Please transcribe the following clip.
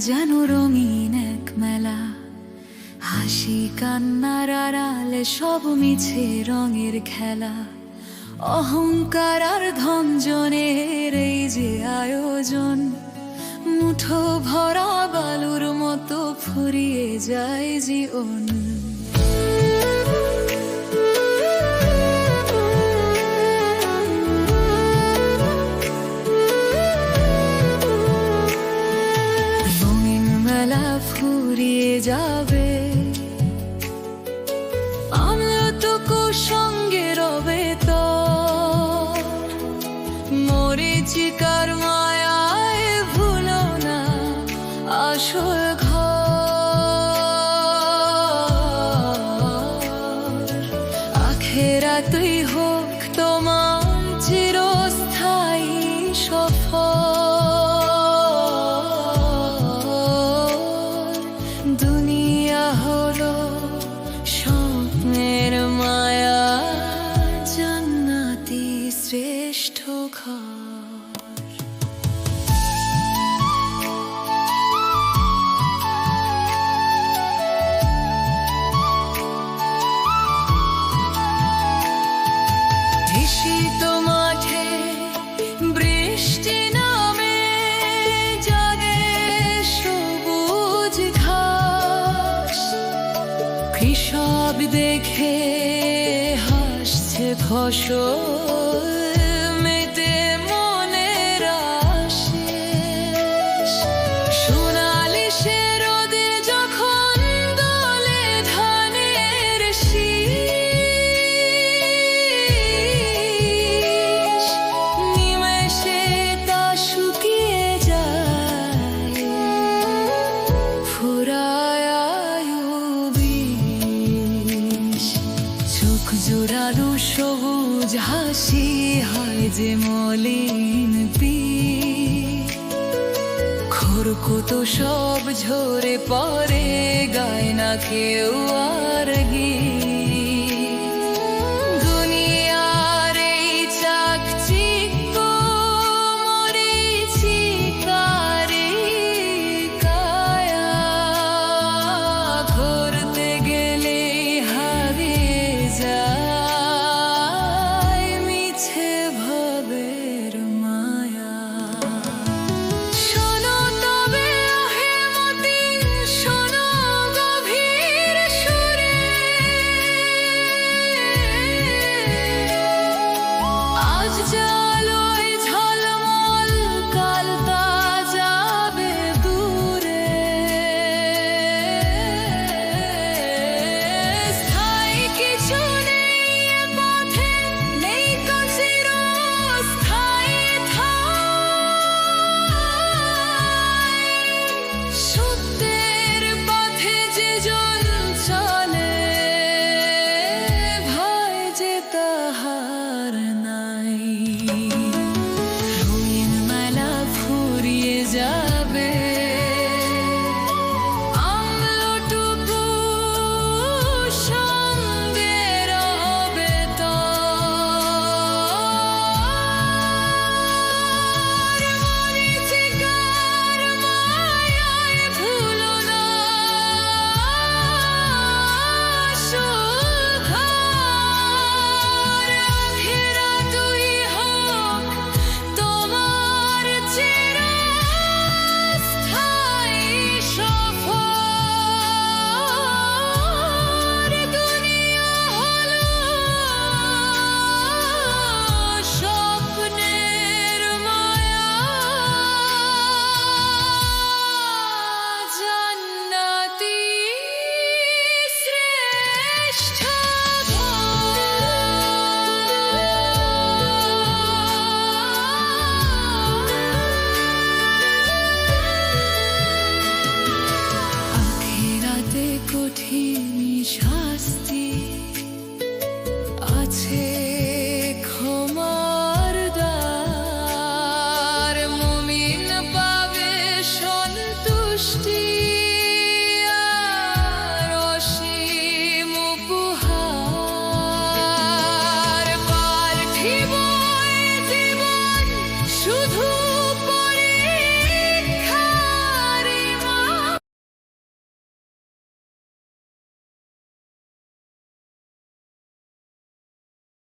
যেন রঙিন এক মেলা, হাসি কান্নার আড়ালে সব মিছে রঙের খেলা। অহংকার আর ধনজনের এই যে আয়োজন, মুঠো ভরা বালুর মতো ফুরিয়ে যায় জীবন। রঙিন মেলা ফুরিয়ে যাবে, আমলতকু সঙ্গে রবে তো মরীচিকার মায়ায় ভুলো না আসল ঘর। আখেরাতই হোক তোমার চিরস্থায়ী সফর। দুনিয়া হলো স্বপ্নের মায়া, জান্নাতি শ্রেষ্ঠ ঘর। শীত মাঠে বৃষ্টি নামে জাগে সবুজ ঘাস, কৃষক দেখে হাসছে ফসল, মেতে মনের আশিস। সোনালি সে রোদে যখন দোলে ধানের শীষ, নিমেষে তা শুকিয়ে যায়, ফুরায় আয়ু বিষ। চোখ জোড়ানো সবুজ হাসি হয় যে মলিন পিঠ, খড়কুটো তো সব ঝরে পড়ে, গায় না কেউ আর গীত। দুনিয়ার এই চাকচিক্য মরীচিকারি কায়া, ধরতে গেলে হারিয়ে যায় মিছে ভবের মায়া। শোনো তবে ওহে মতিন, শোনো গভীর সুরে, আজ জালোয় ঝলমল, কাল তা যাবে দূরে। স্থায়ী কিছু নেই এ পথে, নেই তো চিরস্থায়ী ঠাঁই। সত্যের পথে যে জন